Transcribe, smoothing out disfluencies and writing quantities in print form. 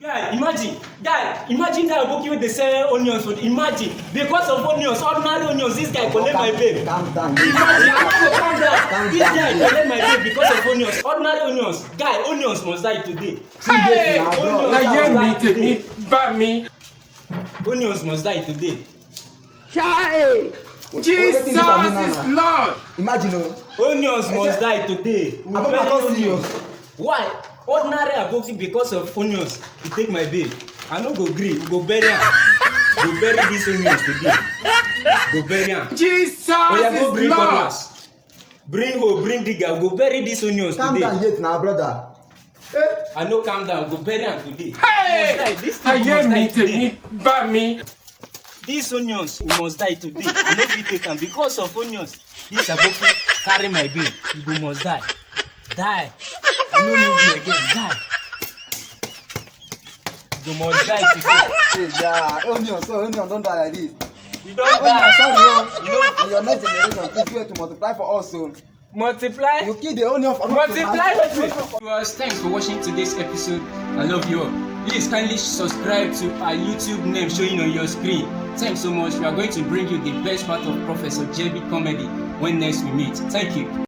Imagine that aboki wey dey sell onions for imagine because of onions, ordinary onions, this guy collect my babe. Calm down. Imagine, calm down. This guy collect my babe because of onions, ordinary onions. Guy, onions must die today. Hey! Onions Na must hear die me, today. me, bá mi. Onions must die today. Chai! Jesus is Lord. Imagine Onions must die today. I don't want to see you. Why? Ordinary aboki because of onions he take my babe. I no go gree, we go bury am. Go bury these onions today. Go bury am. Jesus Oya go is bring Lord. cutlass. Bring hoe, bring digger, we go bury these onions Calm today. down yet now, brother. I no calm down, go bury am today. Hey! This Na thing hear must die me, today. me, bá mi. These onions must die today. I no fit take am because of onions. This aboki carry my babe, you go must die. Die. I no need you again. Die. You must die today. Hey, yeah, onion don't die like this. You don Oh, die. sorry, oh. In your next generation, please wait to multiply for us, so Multiply. you kill the onion for Multiply wetin? Viewers, thanks for watching today's episode. I love you all. Please kindly subscribe to our YouTube name showing on your screen. Thanks so much. We are going to bring you the best part of Professor JB comedy when next we meet. Thank you.